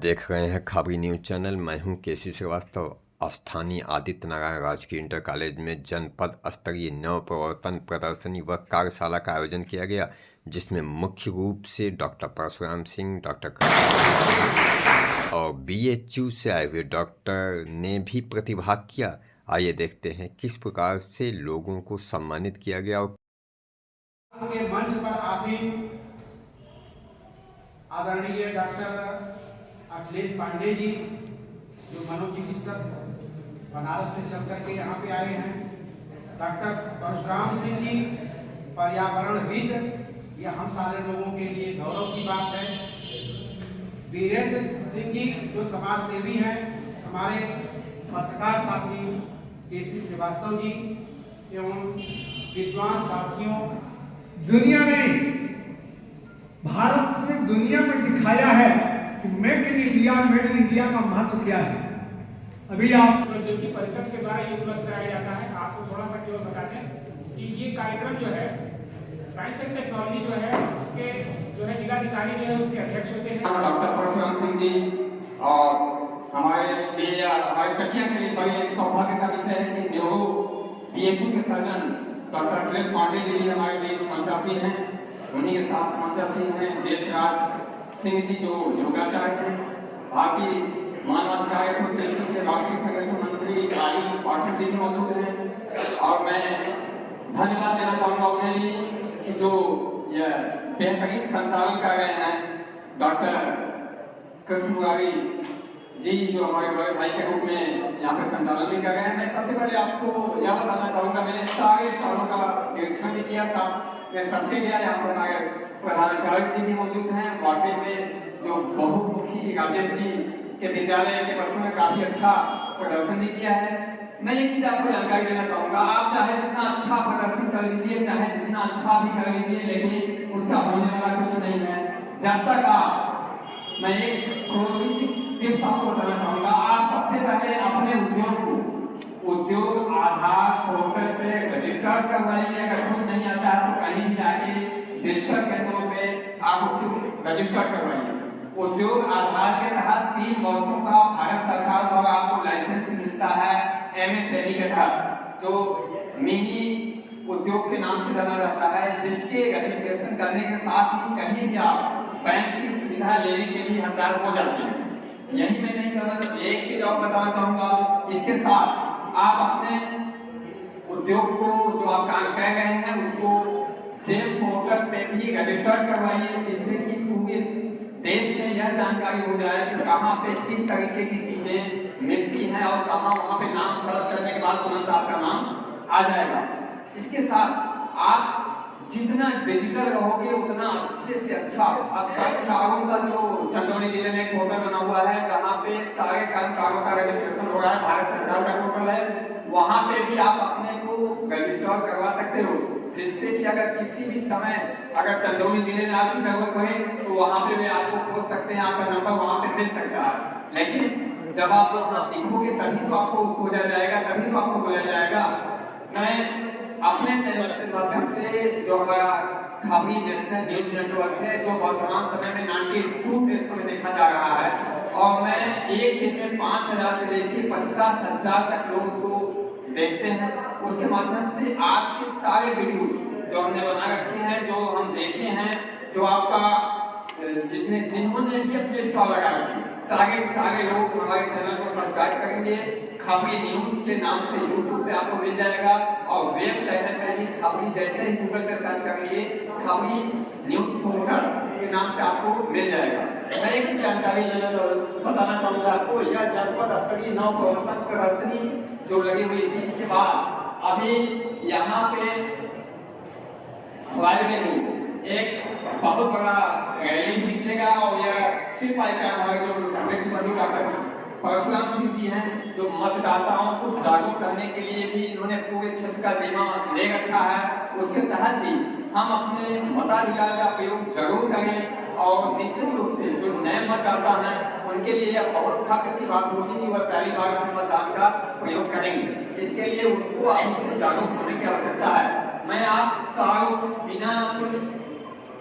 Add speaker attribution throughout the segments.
Speaker 1: देख रहे हैं खबरी न्यूज चैनल। मैं हूं केसी श्रीवास्तव। स्थानीय आदित्य नारायण राजकीय इंटर कॉलेज में जनपद स्तरीय नव प्रवर्तन प्रदर्शनी व कार्यशाला का आयोजन किया गया, जिसमें मुख्य रूप से डॉक्टर परशुराम सिंह, डॉक्टर कृष्ण और BHU से आए हुए डॉक्टर ने भी प्रतिभाग किया। आइए देखते हैं किस प्रकार से लोगों को सम्मानित किया गया।
Speaker 2: के मंच पर आसीन आदरणीय डॉक्टर अखिलेश पांडे जी, जो मनोचिकित्सक बनारस से चल करके यहाँ पे आए हैं, डॉक्टर परशुराम सिंह जी पर्यावरणविद, यह हम सारे लोगों के लिए गौरव की बात है। वीरेंद्र सिंह जी जो समाज सेवी हैं, हमारे पत्रकार साथी केसी श्रीवास्तव जी एवं विद्वान साथियों,
Speaker 3: दुनिया ने, भारत ने दुनिया में दिखाया है कि make in India, made in India का महत्व क्या है। अभी आप
Speaker 4: जो कि परिषद के द्वारा ये उपलब्ध कराया जाता है, आपको थोड़ा सा केवल बताते हैं कि ये कार्यक्रम जो है साइंस एंड टेक्नोलॉजी जो है उसके जो है जिलाधिकारी जो है उसके अध्यक्ष होते हैं
Speaker 5: डॉक्टर परशुराम सिंह जी, और हमारे लिए हमारे चकिया के लिए बड़ी एक सौभाग्य का विषय है कि BHU के सर्जन डॉक्टर अखिलेश पांडे जी भी हमारे बीच मंचासीन हैं। उन्हीं के साथ मंचासीन हैं देशराज सिंह जी जो योगाचार्य हैं, भारतीय मानवाधिकार एसोसिएशन के राष्ट्रीय संगठन मंत्री आयुष पाठक जी भी मौजूद हैं। और मैं धन्यवाद देना चाहूँगा उन्हें भी कि जो यह बेहतरीन संचालन कर रहे हैं डॉक्टर कृष्ण मुरारी जी, जो हमारे बड़े भाई के रूप में यहाँ पे संचालन भी कर रहे हैं। मैं सबसे पहले आपको यह बताना चाहूँगा, मैंने सारे स्थानों का निरीक्षण भी किया, साथ मैं सबके गया। यहाँ पर हमारे प्रधानाचार्य जी भी मौजूद हैं। वाकई में जो बहुमुखी राजेश जी के विद्यालय के बच्चों ने काफी अच्छा प्रदर्शन भी किया है। मैं एक चीज आपको जानकारी देना चाहूँगा, आप चाहे जितना अच्छा प्रदर्शन कर लीजिए, चाहे जितना अच्छा भी कर लीजिए, लेकिन उसका होने वाला कुछ नहीं है जब तक आप, मैं एक टिप्स आपको बताना चाहूँगा, आप सबसे पहले अपने उद्योग आधार पोर्टल पे रजिस्टर करवाइए। अगर कुछ नहीं आता है तो कहीं भी जाके डिजिटल केंद्रों पे आप उसको रजिस्टर करवाइए। उद्योग आधार के तहत 3 वर्षों का भारत सरकार द्वारा आपको लाइसेंस मिलता है MSME के तहत, जो मिनी उद्योग के नाम से जाना जाता है, जिसके रजिस्ट्रेशन करने के साथ ही कहीं भी आप बैंक की सुविधा लेने के लिए हकदार हो जाते हैं। यही मैं नहीं कहना चाहता, एक चीज और बताना चाहूँगा, इसके साथ आप अपने उद्योग को जो आप काम कर रहे हैं उसको जेम पोर्टल पे भी रजिस्टर करवाइए, जिससे कि पूरे देश में यह जानकारी हो जाए कि कहाँ पे किस तरीके की चीजें मिलती हैं और कहाँ वहाँ पे नाम सर्च करने के बाद तुरंत आपका नाम आ जाएगा। इसके साथ आप जितना डिजिटल रहोगे उतना अच्छे से अच्छा। अब कर्मकारों का जो चंदौली जिले में एक पोर्टल बना हुआ है जहाँ पे सारे कर्मकारों का रजिस्ट्रेशन हो रहा है, भारत सरकार का पोर्टल है, वहाँ पे भी आप अपने को रजिस्टर करवा सकते हो, जिससे कि अगर किसी भी समय अगर चंदौली जिले में आपकी जरूरत पड़े तो वहाँ पे भी आपको खोज सकते हैं, आपका नंबर वहाँ पे मिल सकता है। लेकिन जब आप दिखोगे तभी तो आपको खोजा जाएगा, तभी तो आपको बोला जाएगा। मैं अपने चैनल के माध्यम से जो हमारा खबरी नेशनल न्यूज नेटवर्क है, जो वर्तमान समय में 92 देशों में देखा जा रहा है, और मैं एक दिन में 5000 से लेकर 50,000 तक लोग उसको देखते हैं। उसके माध्यम से आज के सारे वीडियो जो हमने बना रखे हैं, जो हम देखे हैं, जो आपका जिन्होंने भी अपने स्टॉल लगा रखे, सारे लोग हमारे चैनल को सब्सक्राइब करेंगे। खबरी न्यूज के नाम से यूट्यूब पे आपको मिल जाएगा, और वेब चैनल पे भी खबरी, जैसे ही गूगल पे सर्च करेंगे खबरी न्यूज पोर्टल के नाम से आपको मिल जाएगा। मैं एक जानकारी बताना चाहूँगा आपको, यह जनपद स्तरीय नव प्रवर्तन प्रदर्शनी जो लगी हुई थी, इसके बाद अभी यहाँ पे फ्लाईवे में एक बहुत बड़ा रैली भी निकलेगा, और यह सिर्फ हमारे जो अध्यक्ष डॉक्टर परशुराम सिंह जी हैं, जो मतदाताओं को जागरूक करने के लिए भी इन्होंने पूरे क्षेत्र का जिम्मा ले रखा है। उसके तहत भी हम अपने मताधिकार का प्रयोग जरूर करें, और निश्चित रूप से जो नए मतदाता हैं उनके लिए यह बहुत फख्र की बात होगी कि वह पहली बार अपने मतदान का प्रयोग करेंगे। इसके लिए उनको अभी से जागरूक होने की आवश्यकता है। मैं आप सारों बिना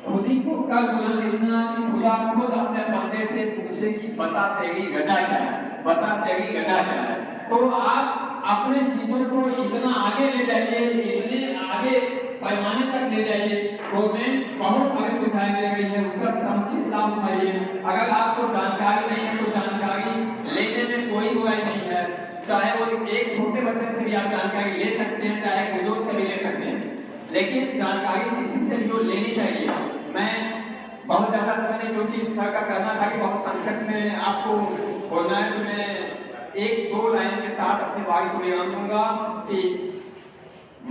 Speaker 5: खुद ही को कल बुलंद इतना कि खुदा खुद अपने बंदे से पूछे कि बता तेरी वजह क्या है, बता तेरी वजह क्या है। तो आप अपने चीजों को इतना आगे ले जाइए, इतने आगे पैमाने तक ले जाइए। गवर्नमेंट बहुत सारी सुविधाएं दे रही है, उसका समुचित लाभ उठाइए। अगर आपको जानकारी नहीं है तो जानकारी लेने में कोई बुराई नहीं है। चाहे वो एक छोटे बच्चे से भी आप जानकारी ले सकते हैं, चाहे बुजुर्ग से भी ले सकते हैं, लेकिन जानकारी किसी से भी लेनी चाहिए। मैं बहुत ज्यादा समय नहीं, क्योंकि सर का करना था कि बहुत संक्षिप्त में आपको बोलना है, तो मैं एक दो लाइन के साथ अपनी बात को विराम दूंगा कि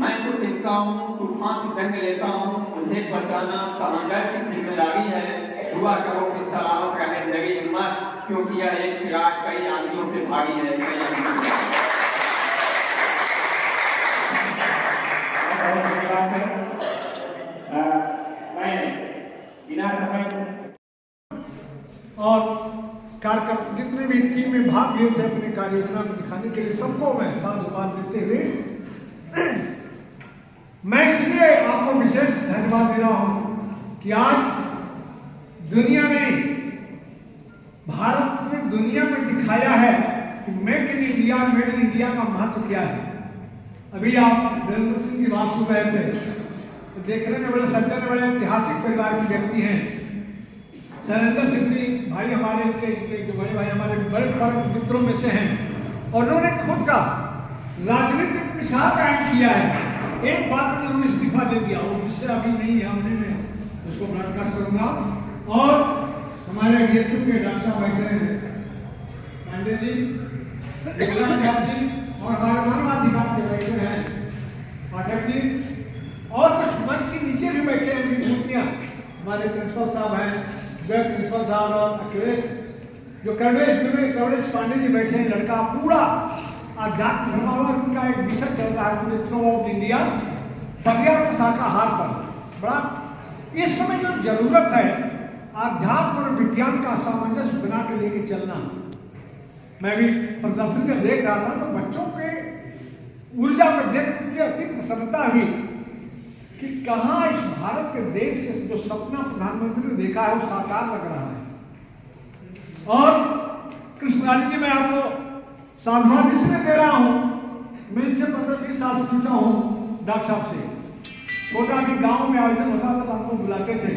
Speaker 5: मैं तो तिनका हूँ, तूफान से जंग लेता हूँ, मुझे बचाना समंदर की जिम्मेदारी है। दुआ करो कि सलामत रहे मेरी हिम्मत, क्योंकि यह एक चिराग कई आंधियों पे भारी है।
Speaker 3: और कार्यक्रम जितने भी टीम में भाग लिए थे अपने कार्य योजना को दिखाने के लिए, सबको मैं साधुवाद देते हुए मैं इसलिए आपको विशेष धन्यवाद दे रहा हूं कि आज दुनिया ने, भारत ने दुनिया में दिखाया है कि make in India, made in India का महत्व क्या है। अभी आप नरेंद्र सिंह की बात सुन रहे थे, देखने में बड़े सज्जन, बड़े ऐतिहासिक परिवार के व्यक्ति हैं। नरेंद्र सिंह जी भाई हमारे जो बड़े भाई हमारे बड़े परम मित्रों में से हैं, और उन्होंने खुद का राजनीतिक मिसाल कायम किया है। एक बात में उन्होंने इस्तीफा दे दिया, वो विषय अभी नहीं है, हमने मैं उसको ब्रॉडकास्ट करूंगा। और हमारे बीएचयू के डॉक्टर साहब बैठे हैं, पांडे जी, और हमारे मानवाधिकार से बैठे हैं पाठक जी, और कुछ मंच के नीचे भी बैठे हैं विभूतियां। हमारे प्रिंसिपल साहब हैं, जो प्रिंसिपल साहब और अकेले जो कवड़ेश पांडे जी बैठे हैं, लड़का पूरा अध्यात्म धर्मावलंबन का एक विषय चल रहा है पूरे थ्रू आउट इंडिया, पर्यावरण शाकाहार पर। बड़ा इस समय जो जरूरत है आध्यात्म और विज्ञान का सामंजस्य बना के लेके चलना। मैं भी प्रदर्शनी जब देख रहा था तो बच्चों के ऊर्जा में देख मुझे अति प्रसन्नता हुई कि कहाँ इस भारत के देश के जो सपना प्रधानमंत्री ने देखा है वो साकार लग रहा है। और कृष्णलाल जी, मैं आपको साधुवाद इसलिए दे रहा हूँ, मैं इनसे 15-20 साल से सीखा हूँ डॉक्टर साहब से। छोटा भी गांव में आयोजन होता था तो हमको बुलाते थे,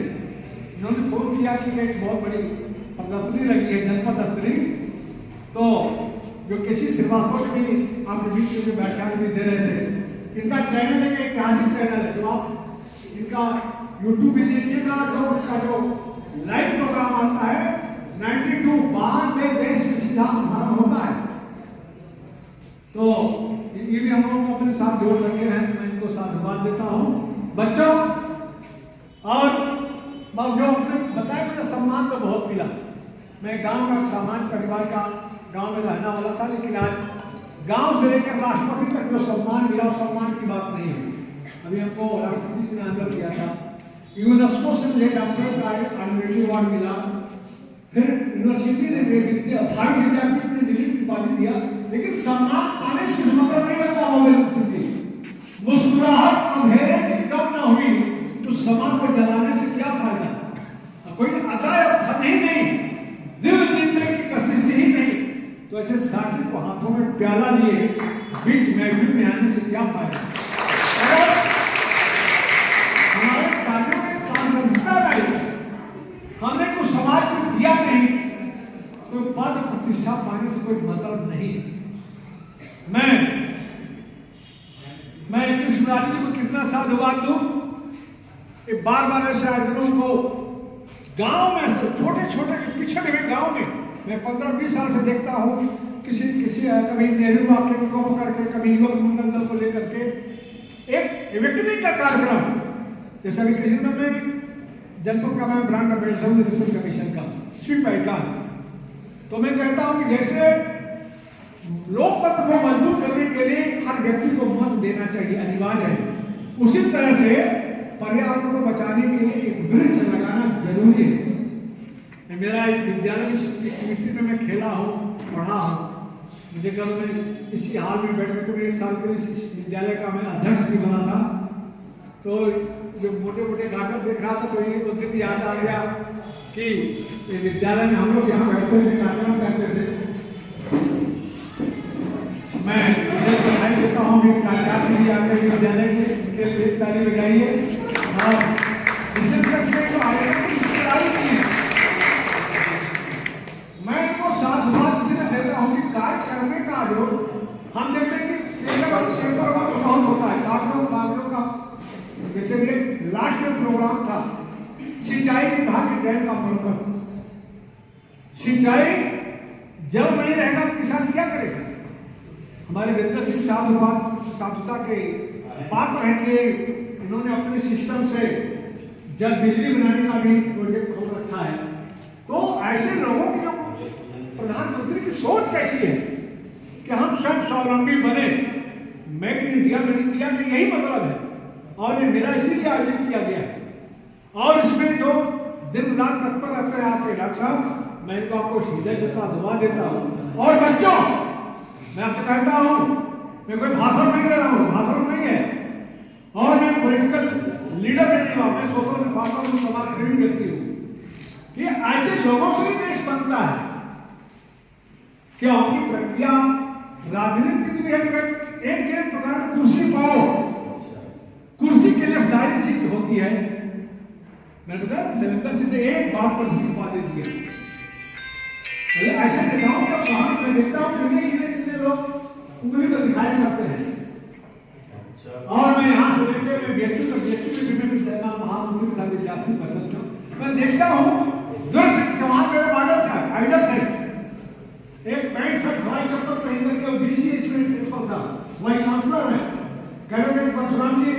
Speaker 3: उन्होंने फोन किया कि एक बहुत बड़ी प्रदर्शनी लगी है जनपद स्तरीय, तो जो किसी श्रीवास्तव भी आपके बीच में व्याख्यान भी दे रहे थे। इनका चैनल है, ऐतिहासिक चैनल है, जो आप इनका यूट्यूब भी देखिएगा, जो इनका जो लाइव प्रोग्राम आता है 92 बाद में देश में सिद्धांत धर्म होता है, तो ये भी हम लोग को अपने साथ जोड़ रखे हैं, तो मैं इनको साधुवाद देता हूँ। बच्चों, और जो आपने बताया मुझे सम्मान तो बहुत मिला। मैं गांव का सामान्य परिवार का गांव में रहने वाला था, लेकिन आज गांव से लेकर राष्ट्रपति तक जो सम्मान मिला उस सम्मान की बात नहीं है। अभी हमको राष्ट्रपति जी ने आंदोलन किया था, यूनेस्को से मुझे डॉक्टरेट का ऑनरेरी अवार्ड मिला, फिर यूनिवर्सिटी ने भारत विद्यापीठ ने दिल्ली की उपाधि दिया, लेकिन सम्मान पाने से मतलब नहीं बनता। मुस्कुराहट अंधेरे की कम न हुई तो सम्मान को जलाने से क्या फायदा? कोई अदा नहीं, दिल जीतने की कशिश ही नहीं, तो ऐसे साथी को हाथों में प्याला लिए बीच महफिल में आने से क्या फायदा? हमारे कार्यों में पारदर्शिता नहीं, हमने कुछ समाज को दिया नहीं, कोई पद प्रतिष्ठा पाने से कोई मतलब नहीं। मैं कृष्णलाल जी को कितना साधुवाद दूं, बार बार ऐसे आयोजनों को गांव में, छोटे छोटे पिछड़े हुए गांव में मैं 15-20 साल से देखता हूँ। किसी कभी नेहरू वाक्य को पकड़ के, कभी युवक मंगल दल को लेकर के एक इवेक्टिंग का कार्यक्रम, जैसे अभी कृष्ण में जनपद का मैं ब्रांड एम्बेसडर कमीशन का स्वीप का, तो मैं कहता हूं कि जैसे लोकतंत्र को मजबूत करने के लिए हर व्यक्ति को मत देना चाहिए, अनिवार्य है, उसी तरह से पर्यावरण को बचाने के लिए एक वृक्ष लगाना जरूरी है। मेरा एक विद्यालय कमेटी में मैं खेला हूँ, पढ़ा हूँ, मुझे कल मैं इसी हाल में बैठ करके 1 साल के लिए इस विद्यालय का मैं अध्यक्ष भी बना था। तो जो मोटे मोटे घाटन देख रहा था तो ये उस दिन याद आ गया कि विद्यालय में हम लोग यहाँ बैठते थे, कार्यक्रम करते थे। मैं बधाई देता हूँ कि प्राचार्य जी आकर विद्यालय के लिए ताली बजाइए और विशेष करके जो आयोजन की शिकायत की है, मैं इनको साधुवाद इसलिए देता हूँ कि कार्य करने का जो हम देखते हैं कि पेपर बहुत होता है, कागजों का जैसे कि लास्ट में प्रोग्राम था सिंचाई विभाग के डैम का अवलोकन। सिंचाई जल नहीं रहेगा तो किसान क्या करेगा? हमारे वीरेंद्र सिंह साधुता के पात्र हैं कि इन्होंने अपने सिस्टम से जल बिजली बनाने का भी प्रोजेक्ट खोल रखा है। तो ऐसे लोगों की जो प्रधानमंत्री की सोच कैसी है कि हम स्वयं स्वावलंबी बने, मेक इन इंडिया का यही मतलब है। और ये मेला इसीलिए आयोजित किया गया है और इसमें जो दिन रात तत्पर रहते हैं आपके डॉक्टर साहब, मैं इनको आपको हृदय से साधुवाद देता हूँ। और बच्चों, मैं आपसे कहता हूँ, मैं कोई भाषण नहीं दे रहा हूँ, भाषण नहीं है और मैं पॉलिटिकल लीडर नहीं हुआ, मैं स्वतंत्र भाषण में समाज सेवी व्यक्ति हूँ कि ऐसे लोगों से ही देश बनता है। क्या उनकी प्रक्रिया राजनीति की है? एक प्रकार की कुर्सी पाओ, कुर्सी के लिए सारी चीज होती है। मैं बताया सविंदर सिंह ने एक बात पर पा देती है। ऐसे नेताओं का वहां मैं देखता हूँ कि लोग उंगली पर दिखाई करते हैं और मैं यहाँ से देखते हुए महामंत्री था विद्यार्थी पसंद था, मैं देखता हूँ समाज में मॉडल था, आइडल थे। एक पैंट शर्ट हवाई चप्पल पहन करके बीसी प्रिंसिपल था, वही काउंसलर है, कह रहे थे परशुराम जी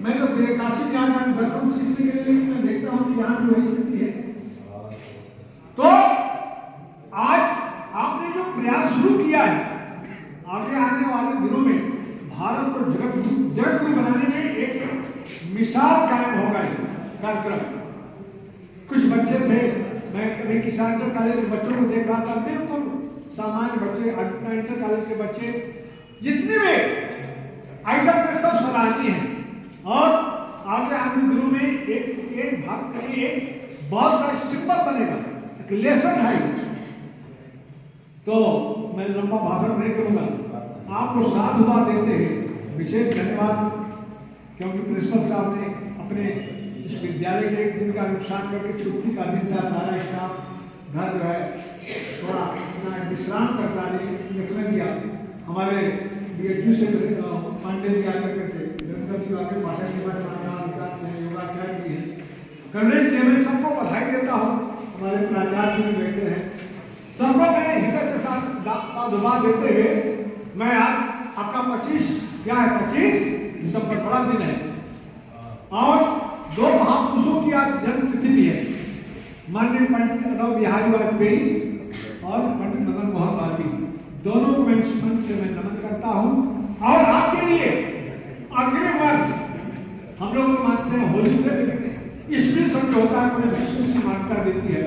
Speaker 3: मैं तो काशी में आज दर्शन सीखने के लिए मैं देखता हूँ कि यहाँ भी वही स्थिति है। तो आज आपने जो प्रयास शुरू किया है, आगे आने वाले दिनों में भारत को जगत गुरु बनाने में एक मिसाल कायम होगा। कार्यक्रम कुछ बच्चे थे, मैं कभी किसान कॉलेज के बच्चों को देख रहा था, बिल्कुल सामान्य बच्चे, इंटर कॉलेज के बच्चे जितने भी आइटम थे सब सराहनीय हैं और आगे आने दिनों में एक भारत के लिए एक बहुत बड़ा सिंबल बनेगा, एक लेसन है। तो मैं लंबा भाषण नहीं करूंगा, आपको साधुवाद देते हैं विशेष धन्यवाद, क्योंकि प्रिंसिपल साहब ने अपने इस विद्यालय के एक दिन का नुकसान करके छुट्टी का दिन था, सारा स्टाफ घर जो है थोड़ा अपना विश्राम करता है, समय दिया। हमारे DHU से पांडे जी आकर करके पाठक योगाचार्य भी है, करने के लिए मैं सबको बधाई देता हूँ। हमारे प्राचार्य भी बैठे हैं, सबको मैं हृदय से साधुवाद देते हुए मैं आज आपका 25 क्या है 25 दिसंबर बड़ा दिन है और दो महापुरुषों की आज जन्म तिथि भी है, माननीय पंडित अटल बिहारी वाजपेयी और पंडित मदन मोहन मालवीय, दोनों को मैं मन से मैं नमन करता हूँ। और आपके लिए अग्रिम वर्ष हम लोग मानते हैं होली से, ईस्वी समझौता अपने विश्व की मान्यता देती है।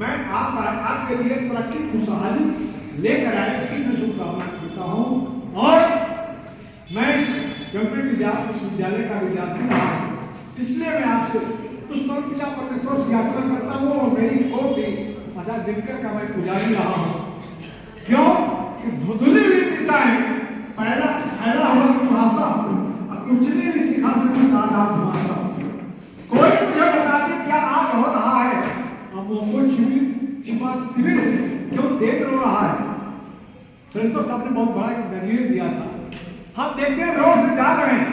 Speaker 3: मैं आपके लिए तरक्की खुशहाली लेकर आए इसकी मैं शुभकामना करता हूँ और मैं विद्यालय का विद्यार्थी रहा हूँ, इसलिए मैं आपसे उस परमपिता परमेश्वर से याचना करता हूँ और मेरी को भी आचार्य दिनकर का मैं पुजारी रहा हूँ। क्यों कि धुंधली हुई दिशाएं पहला हुआ भाषा और कुछ भी सिखा सकता था। कोई मुझे बता दे क्या आज हो रहा है, अब वो कोई छिपा क्यों देख रो रहा है। प्रिंसिपल साहब ने बहुत बड़ा दलील दिया था, हम देखते हैं रोड से जा रहे हैं,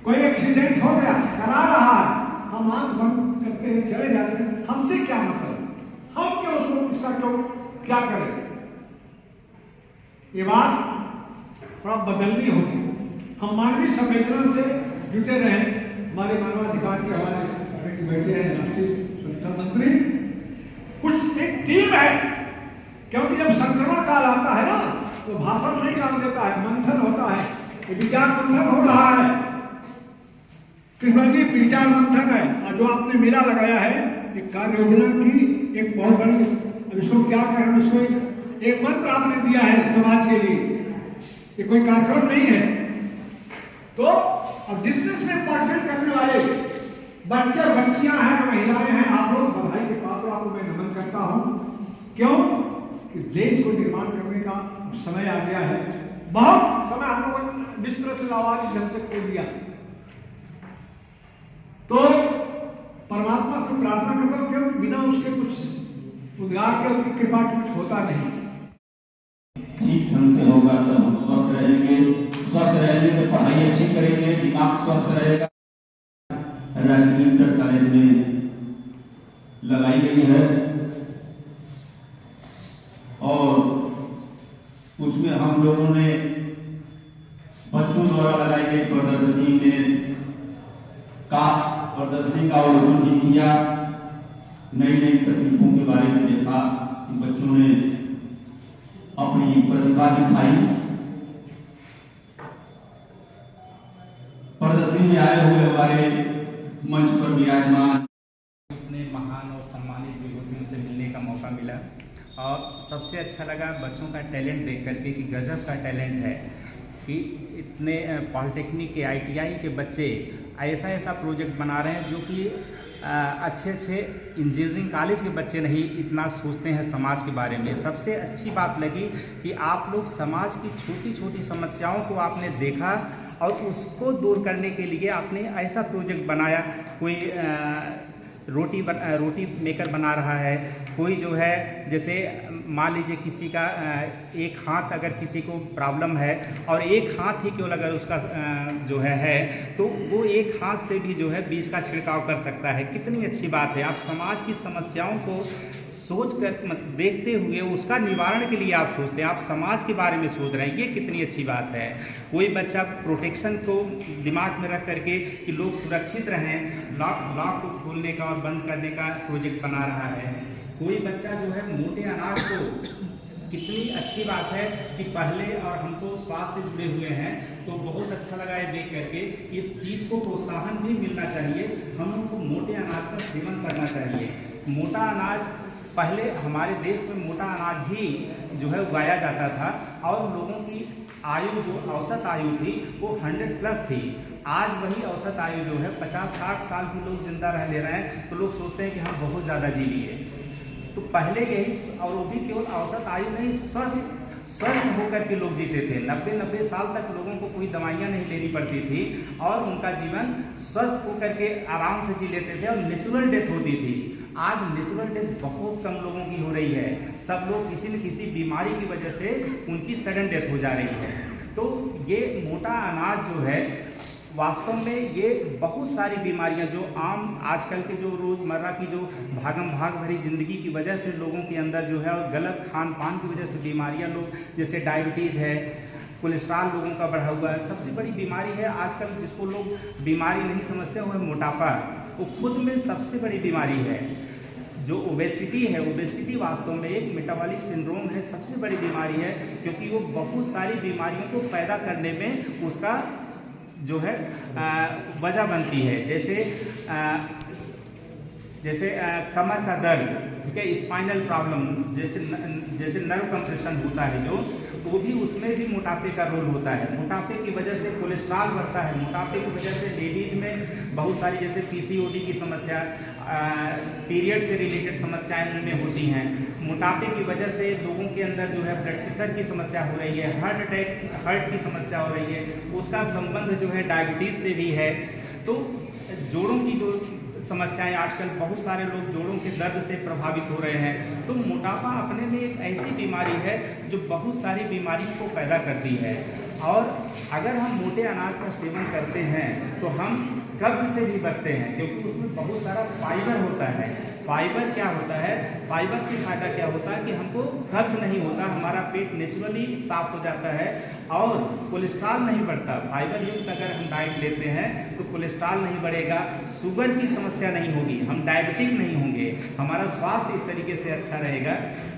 Speaker 3: कोई एक्सीडेंट हो गया करा रहा है, हम आंख बंद करते हुए चले जाते हैं, हमसे क्या मतलब, हम क्यों उसको इसका क्यों क्या करें। ये बात थोड़ा बदलनी होगी, हम मानवीय संवेदना से जुटे रहे। हमारे मानवाधिकार के हवाले बैठे हैं राष्ट्रीय सुरक्षा मंत्री, कुछ एक टीम है, क्योंकि जब संक्रमण काल आता है ना तो भाषण नहीं काम देता है, मंथन होता है, विचार मंथन हो रहा है। कृष्ण जी विचार मंथन है और जो आपने मेला लगाया है एक कार्य योजना की एक बहुत बड़ी, अब इसको क्या कहें, इसको एक मंत्र आपने दिया है समाज के लिए, ये कोई कार्यक्रम नहीं है। तो और जितने इसमें पार्टिसिपेट करने वाले बच्चे और बच्चियां हैं, महिलाएं हैं, आप लोग बधाई के पात्र, आपको मैं नमन करता हूं। क्यों कि देश को निर्माण करने का समय आ गया है। बहुत समय हम लोगों ने बिस्तर से आवाज ढंग से खोल दिया। तो परमात्मा को प्रार्थना करता हूं, क्योंकि बिना उसके कुछ उद्गार के, उसकी कृपा के कुछ होता नहीं।
Speaker 6: ठीक ढंग से होगा तब हम स्वस्थ रहेंगे। स्वस्थ रहने से पढ़ाई अच्छी करेंगे, दिमाग स्वस्थ रहेगा। राजकीय इंटर कॉलेज में लगाई गई है और उसमें हम लोगों ने बच्चों द्वारा लगाई गई प्रदर्शनी में प्रदर्शनी का अवलोकन भी किया। नई नई तकनीकों के बारे में देखा कि बच्चों ने अपनी प्रतिभा दिखाई। प्रदर्शनी में आए हुए हमारे मंच पर विराजमान
Speaker 7: इतने महान और सम्मानित विभूतियों से मिलने का मौका मिला और सबसे अच्छा लगा बच्चों का टैलेंट देख करके कि गजब का टैलेंट है कि इतने पॉलिटेक्निक के ITI के बच्चे ऐसा प्रोजेक्ट बना रहे हैं जो कि अच्छे इंजीनियरिंग कॉलेज के बच्चे नहीं इतना सोचते हैं समाज के बारे में। सबसे अच्छी बात लगी कि आप लोग समाज की छोटी छोटी समस्याओं को आपने देखा और उसको दूर करने के लिए आपने ऐसा प्रोजेक्ट बनाया। कोई रोटी मेकर बना रहा है, कोई जो है जैसे मान लीजिए किसी का एक हाथ अगर किसी को प्रॉब्लम है और एक हाथ ही केवल अगर उसका जो है तो वो एक हाथ से भी जो है बीज का छिड़काव कर सकता है। कितनी अच्छी बात है। आप समाज की समस्याओं को सोच कर देखते हुए उसका निवारण के लिए आप सोचते हैं, आप समाज के बारे में सोच रहे हैं, ये कितनी अच्छी बात है। कोई बच्चा प्रोटेक्शन को दिमाग में रख करके कि लोग सुरक्षित रहें, लॉक को खोलने का और बंद करने का प्रोजेक्ट बना रहा है। कोई बच्चा जो है मोटे अनाज को, कितनी अच्छी बात है कि पहले, और हम तो स्वास्थ्य जुड़े हुए हैं तो बहुत अच्छा लगा है देख करके। इस चीज़ को प्रोत्साहन भी मिलना चाहिए, हम लोग को मोटे अनाज का सेवन करना चाहिए। मोटा अनाज पहले हमारे देश में मोटा अनाज ही जो है उगाया जाता था और लोगों की आयु जो औसत आयु थी वो 100+ थी। आज वही औसत आयु जो है 50-60 साल भी लोग जिंदा रह ले रहे हैं तो लोग सोचते हैं कि हम बहुत ज़्यादा जी लिए। तो पहले यही, और वो भी केवल औसत आयु नहीं, स्वस्थ होकर के लोग जीते थे। 90-90 साल तक लोगों को कोई दवाइयाँ नहीं लेनी पड़ती थी और उनका जीवन स्वस्थ होकर के आराम से जी लेते थे और नेचुरल डेथ होती थी। आज नेचुरल डेथ बहुत कम लोगों की हो रही है। सब लोग किसी न किसी बीमारी की वजह से उनकी सडन डेथ हो जा रही है। तो ये मोटा अनाज जो है वास्तव में ये बहुत सारी बीमारियां जो आम आजकल के जो रोज़मर्रा की जो भागम भाग भरी ज़िंदगी की वजह से लोगों के अंदर जो है और गलत खान पान की वजह से बीमारियां, लोग जैसे डायबिटीज़ है, कोलेस्ट्रॉल लोगों का बढ़ा हुआ है। सबसे बड़ी बीमारी है आजकल जिसको लोग बीमारी नहीं समझते वो है मोटापा। वो खुद में सबसे बड़ी बीमारी है। जो ओबेसिटी है, ओबेसिटी वास्तव में एक मेटाबॉलिक सिंड्रोम है, सबसे बड़ी बीमारी है, क्योंकि वो बहुत सारी बीमारियों को पैदा करने में उसका जो है वजह बनती है। जैसे कमर का दर्द, ठीक है, स्पाइनल प्रॉब्लम, जैसे नर्व कंप्रेशन होता है जो, वो भी उसमें भी मोटापे का रोल होता है। मोटापे की वजह से कोलेस्ट्रॉल बढ़ता है। मोटापे की वजह से लेडीज में बहुत सारी जैसे PCOD की समस्या, पीरियड से रिलेटेड समस्याएं उनमें होती हैं। मोटापे की वजह से लोगों के अंदर जो है ब्लड प्रेशर की समस्या हो रही है, हार्ट की समस्या हो रही है। उसका संबंध जो है डायबिटीज़ से भी है। तो जोड़ों की जो समस्याएं, आजकल बहुत सारे लोग जोड़ों के दर्द से प्रभावित हो रहे हैं। तो मोटापा अपने में एक ऐसी बीमारी है जो बहुत सारी बीमारियों को पैदा करती है। और अगर हम मोटे अनाज का सेवन करते हैं तो हम कब्ज से भी बचते हैं, क्योंकि उसमें बहुत सारा फाइबर होता है। फाइबर क्या होता है? फाइबर से फ़ायदा क्या होता है कि हमको कब्ज नहीं होता, हमारा पेट नेचुरली साफ हो जाता है और कोलेस्ट्रॉल नहीं बढ़ता। फाइबर युक्त अगर हम डाइट लेते हैं तो कोलेस्ट्रॉल नहीं बढ़ेगा, शुगर की समस्या नहीं होगी, हम डायबिटिक नहीं होंगे, हमारा स्वास्थ्य इस तरीके से अच्छा रहेगा।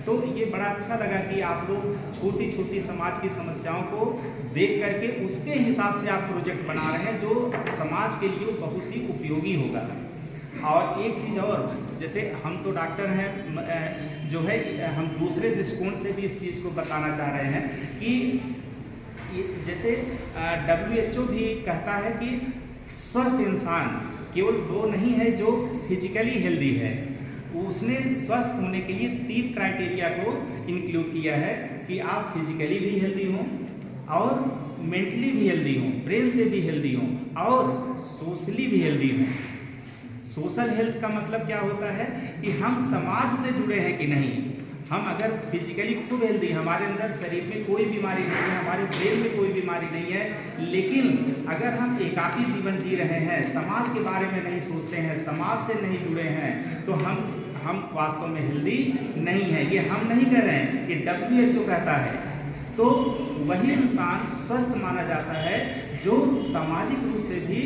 Speaker 7: तो ये बड़ा अच्छा लगा कि आप लोग छोटी छोटी समाज की समस्याओं को देख करके उसके हिसाब से आप प्रोजेक्ट बना रहे हैं जो समाज के लिए बहुत ही उपयोगी होगा। और एक चीज़ और, जैसे हम तो डॉक्टर हैं, जो है हम दूसरे दृष्टिकोण से भी इस चीज़ को बताना चाह रहे हैं कि जैसे WHO भी कहता है कि स्वस्थ इंसान केवल वो नहीं है जो फिजिकली हेल्दी है, उसने स्वस्थ होने के लिए 3 क्राइटेरिया को इंक्लूड किया है कि आप फिजिकली भी हेल्दी हों और मेंटली भी हेल्दी हों, ब्रेन से भी हेल्दी हों और सोशली भी हेल्दी हों। सोशल हेल्थ का मतलब क्या होता है कि हम समाज से जुड़े हैं कि नहीं। हम अगर फिजिकली खूब हेल्दी, हमारे अंदर शरीर में कोई बीमारी नहीं है, हमारे ब्रेन में कोई बीमारी नहीं है, लेकिन अगर हम एकाकी जीवन जी रहे हैं, समाज के बारे में नहीं सोचते हैं, समाज से नहीं जुड़े हैं, तो हम वास्तव में हेल्दी नहीं है। ये हम नहीं कह रहे हैं, ये WHO कहता है। तो वही इंसान स्वस्थ माना जाता है जो सामाजिक रूप से भी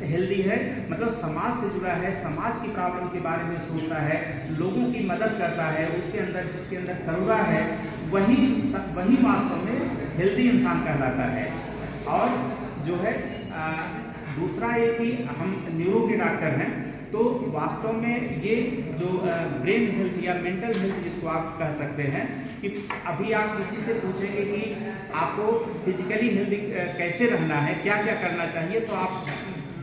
Speaker 7: हेल्दी है, मतलब समाज से जुड़ा है, समाज की प्रॉब्लम के बारे में सोचता है, लोगों की मदद करता है, उसके अंदर जिसके अंदर करुणा है, वही वास्तव में हेल्दी इंसान कहलाता है। और जो है दूसरा ये कि हम न्यूरो के डॉक्टर हैं, तो वास्तव में ये जो ब्रेन हेल्थ या मेंटल हेल्थ जिसको आप कह सकते हैं, कि अभी आप किसी से पूछेंगे कि आपको फिजिकली हेल्दी कैसे रहना है, क्या क्या करना चाहिए, तो आप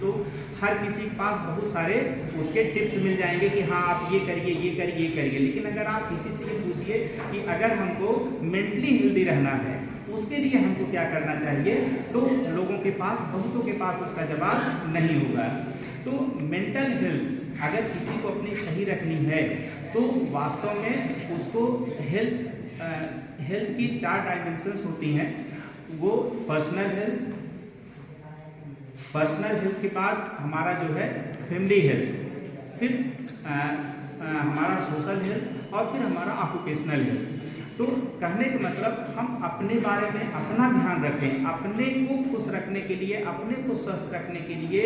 Speaker 7: लोग हर किसी के पास बहुत सारे उसके टिप्स मिल जाएंगे कि हाँ आप ये करिए, ये करिए, ये करिए। लेकिन अगर आप किसी से ये पूछिए कि अगर हमको मेंटली हेल्दी रहना है, उसके लिए हमको क्या करना चाहिए, तो लोगों के पास, बहुतों के पास उसका जवाब नहीं होगा। तो मेंटल हेल्थ अगर किसी को अपनी सही रखनी है, तो वास्तव में उसको हेल्थ की 4 डायमेंशंस होती हैं। वो पर्सनल हेल्थ के बाद हमारा जो है फैमिली हेल्थ, फिर हमारा सोशल हेल्थ और फिर हमारा ऑक्यूपेशनल हेल्थ। तो कहने का मतलब हम अपने बारे में अपना ध्यान रखें, अपने को खुश रखने के लिए, अपने को स्वस्थ रखने के लिए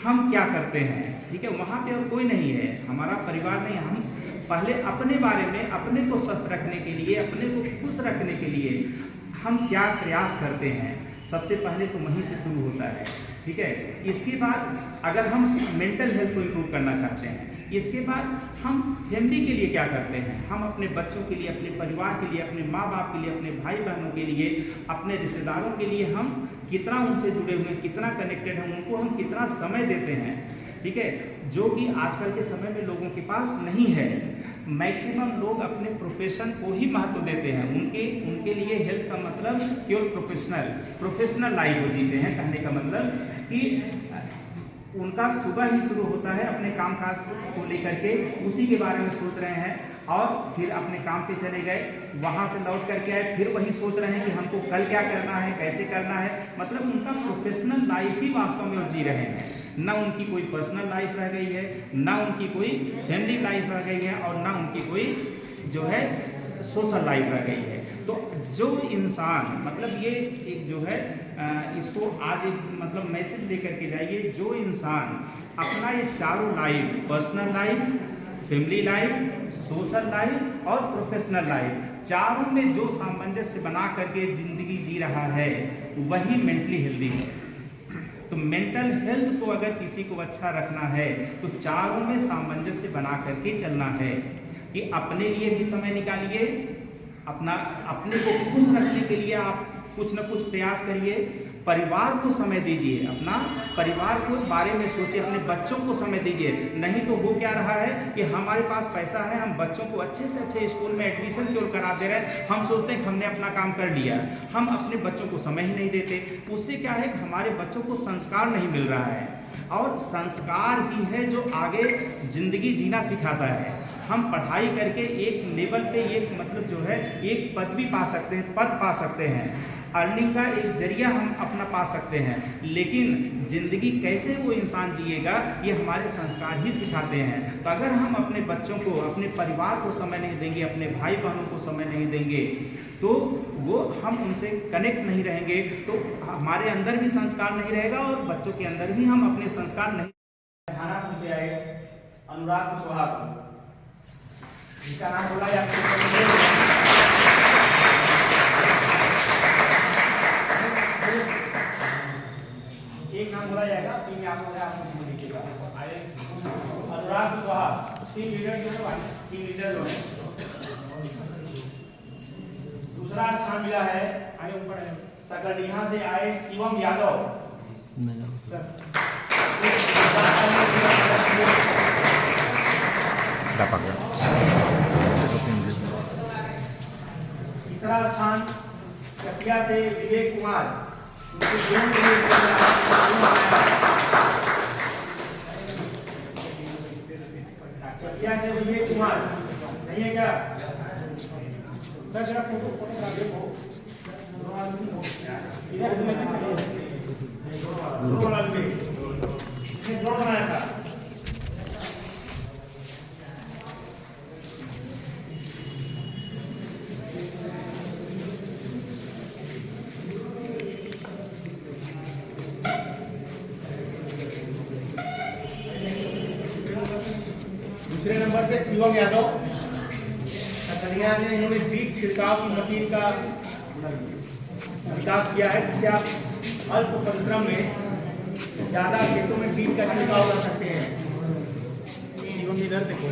Speaker 7: हम क्या करते हैं, ठीक है। वहाँ पे और कोई नहीं है, हमारा परिवार नहीं, हम पहले अपने बारे में, अपने को स्वस्थ रखने के लिए, अपने को खुश रखने के लिए हम क्या प्रयास करते हैं, सबसे पहले तो वहीं से शुरू होता है, ठीक है। इसके बाद अगर हम मेंटल हेल्थ को इम्प्रूव करना चाहते हैं, इसके बाद हम फैमिली के लिए क्या करते हैं, हम अपने बच्चों के लिए, अपने परिवार के लिए, अपने माँ बाप के लिए, अपने भाई बहनों के लिए, अपने रिश्तेदारों के लिए हम कितना उनसे जुड़े हुए हैं, कितना कनेक्टेड हैं, उनको हम कितना समय देते हैं, ठीक है, जो कि आजकल के समय में लोगों के पास नहीं है। मैक्सिमम लोग अपने प्रोफेशन को ही महत्व देते हैं, उनके लिए हेल्थ का मतलब केवल प्रोफेशनल लाइफ वो जीते हैं। कहने का मतलब कि उनका सुबह ही शुरू होता है अपने कामकाज को लेकर के, उसी के बारे में सोच रहे हैं और फिर अपने काम पे चले गए, वहाँ से लौट करके आए, फिर वही सोच रहे हैं कि हमको कल क्या करना है, कैसे करना है। मतलब उनका प्रोफेशनल लाइफ ही वास्तव में वो जी रहे हैं, ना उनकी कोई पर्सनल लाइफ रह गई है, ना उनकी कोई फैमिली लाइफ रह गई है और ना उनकी कोई जो है सोशल लाइफ रह गई है। तो जो इंसान, मतलब ये एक जो है इसको आज एक मतलब मैसेज लेकर के जाइए, जो इंसान अपना ये चारों life, personal life, family life, social life और प्रोफेशनल लाइफ, चारों में जो सामंजस्य बना करके जिंदगी जी रहा है, वही मेंटली हेल्दी है। तो मेंटल हेल्थ को अगर किसी को अच्छा रखना है, तो चारों में सामंजस्य बना करके चलना है कि अपने लिए भी समय निकालिए, अपने को खुश रखने के लिए आप कुछ न कुछ प्रयास करिए, परिवार को समय दीजिए, अपना परिवार को बारे में सोचिए, अपने बच्चों को समय दीजिए। नहीं तो वो क्या रहा है कि हमारे पास पैसा है, हम बच्चों को अच्छे से अच्छे स्कूल में एडमिशन क्यों करा दे रहे हैं, हम सोचते हैं कि हमने अपना काम कर लिया, हम अपने बच्चों को समय ही नहीं देते। उससे क्या है कि हमारे बच्चों को संस्कार नहीं मिल रहा है, और संस्कार ही है जो आगे जिंदगी जीना सिखाता है। हम पढ़ाई करके एक लेवल पे, एक मतलब जो है एक पदवी पा सकते हैं, पद पा सकते हैं, अर्निंग का एक जरिया हम अपना पा सकते हैं, लेकिन ज़िंदगी कैसे वो इंसान जिएगा ये हमारे संस्कार ही सिखाते हैं। तो अगर हम अपने बच्चों को, अपने परिवार को समय नहीं देंगे, अपने भाई बहनों को समय नहीं देंगे, तो वो हम उनसे कनेक्ट नहीं रहेंगे, तो हमारे अंदर भी संस्कार नहीं रहेगा और बच्चों के अंदर भी हम अपने संस्कार नहीं।
Speaker 3: थानापुर से आए अनुराग कुशवाहा, जिसका नाम बोला एक नाम बोला जाएगा, 3 नाम होगा, आप लिखिएगा। अनुराग कुशवाहा, 3 लीडर जो है, 3 लीडर जो है। दूसरा स्थान मिला है सकरडीहा से आए शिवम यादव।
Speaker 4: तीसरा स्थान चकिया से विवेक कुमार, उनके जीवन के लिए चकिया से विवेक कुमार नहीं है क्या? सर जरा फोटोग्राफ देखो इधर बनाया था। दूसरे नंबर पे शिवम यादव कतरिया ने, इन्होंने बीज छिड़काव की मशीन का विकास किया है, जिससे आप अल्प परिश्रम में ज्यादा खेतों में बीज का छिड़काव कर सकते हैं। शिवम इधर देखो,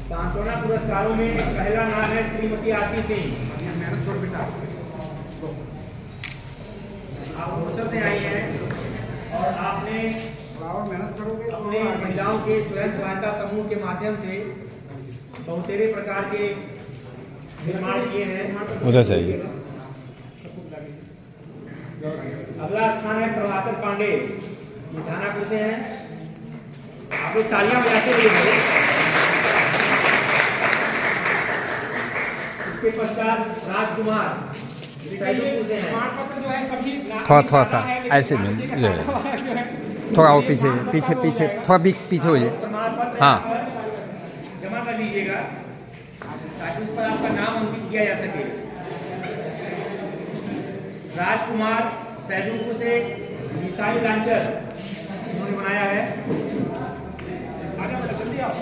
Speaker 4: सांत्वना पुरस्कारों में पहला नाम है श्रीमती आरती सिंह। मेहनत करो बेटा, आप होटल से आई हैं और आपने
Speaker 3: मेहनत करोगे
Speaker 4: अपने महिलाओं के स्वयं सहायता समूह के माध्यम से बहुतेरे प्रकार के निर्माण किए हैं।
Speaker 1: उधर से आइए।
Speaker 4: अगला स्थान है प्रभाकर पांडे, ये दानापुर से हैं। आप लोग तालियां बजाते रहिए। इसके पश्चात राजकुमार सैदपुर से हैं। प्रमाण पत्र जो है सभी
Speaker 1: थोड़ा सा ऐसे में ले लें, थोड़ा और पीछे पीछे पीछे थोड़ा पीछे हो जाए।
Speaker 4: प्रमाण पत्र
Speaker 1: हाँ,
Speaker 4: जमा कर लीजिएगा ताकि उस पर आपका नाम अंकित किया जा सके। राजकुमार सैदपुर से मिसाइल लॉन्चर उन्होंने बनाया है।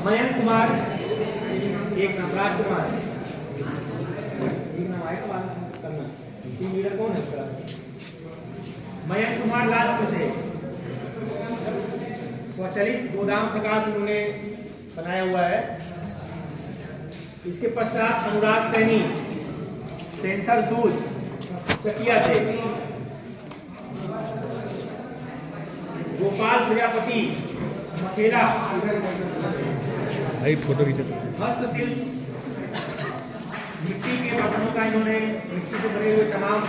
Speaker 4: मयंक कुमार, एक नाम राजकुमार, टीम लीडर कौन है इसका? मयंक कुमार लालपुर से स्वचालित गोदाम प्रकाश उन्होंने बनाया हुआ है। इसके पश्चात अनुराग सैनी सेंसर सूज चकिया से। गोपाल प्रजापति मथेरा
Speaker 1: फोटो खींचो।
Speaker 4: हस्तशिल्प मिट्टी के बर्तनों का इन्होंने मिट्टी से बने हुए तमाम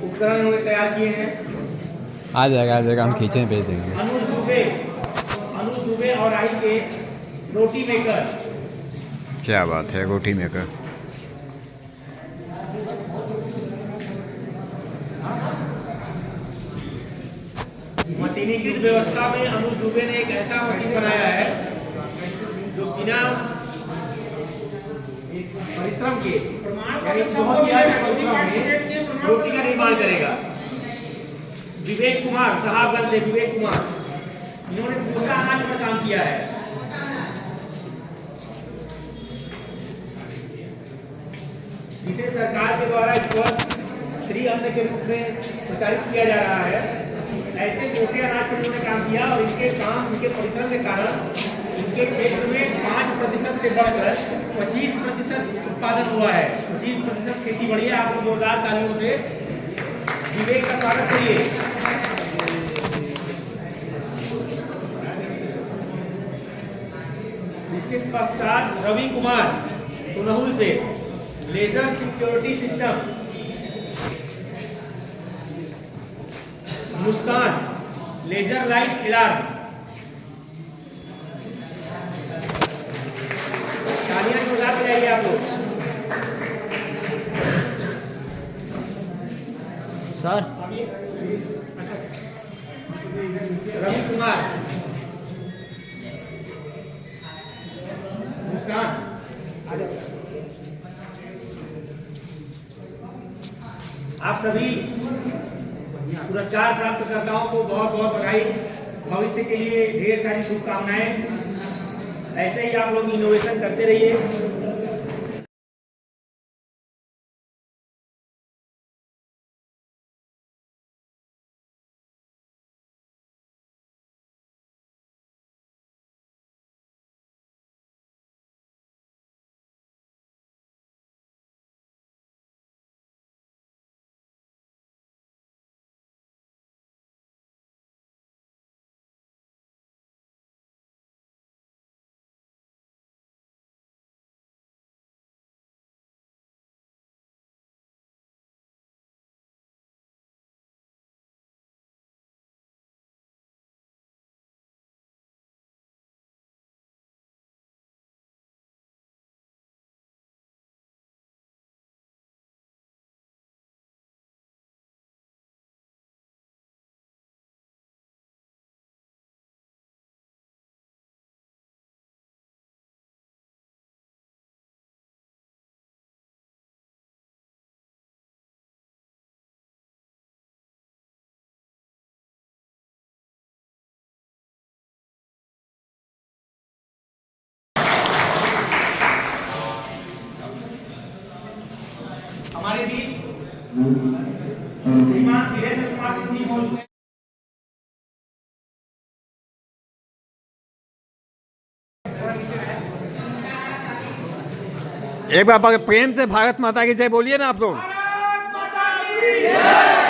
Speaker 4: उपकरण इन्होंने तैयार किए हैं।
Speaker 1: आ जाएगा हम खींचे भेज देंगे।
Speaker 4: अनुज दुबे और आई के रोटी मेकर।
Speaker 1: क्या बात है, रोटी मेकर।
Speaker 4: मशीनीकृत व्यवस्था में अनुज दुबे ने एक ऐसा मशीन बनाया है जो बिना परिश्रम के, यानी बहुत ही अधिक परिश्रम में रोटी का निर्माण करेगा। विवेक कुमार साहबगंज से, विवेक कुमार, इन्होंने दूसरा अनाज में काम किया है। जिसे सरकार के द्वारा इस वर्ष श्री अन्न के रूप में प्रचारित किया जा रहा है। ऐसे मोटे अनाज पर इन्होंने काम किया और इनके काम, इनके परिश्रम के कारण इनके क्षेत्र में 5% से बढ़कर 25% उत्पादन हुआ है। 25% खेती बढ़ी है। आप लोग जोरदार तालियों से विवेक का स्वागत करिए। इसके पश्चात रवि कुमार सुनहुल से लेजर सिक्योरिटी सिस्टम। मुस्कान लेजर लाइट अलार्म। तालियां जोरदार बजाइए आप लोग।
Speaker 8: सर
Speaker 4: रवि कुमार मुस्कान, आप सभी पुरस्कार प्राप्तकर्ताओं को बहुत बहुत बधाई। भविष्य के लिए ढेर सारी शुभकामनाएं। ऐसे ही आप लोग इनोवेशन करते रहिए।
Speaker 1: एक बार प्रेम से भारत माता की जय बोलिए ना आप लोग।
Speaker 4: भारत माता की जय।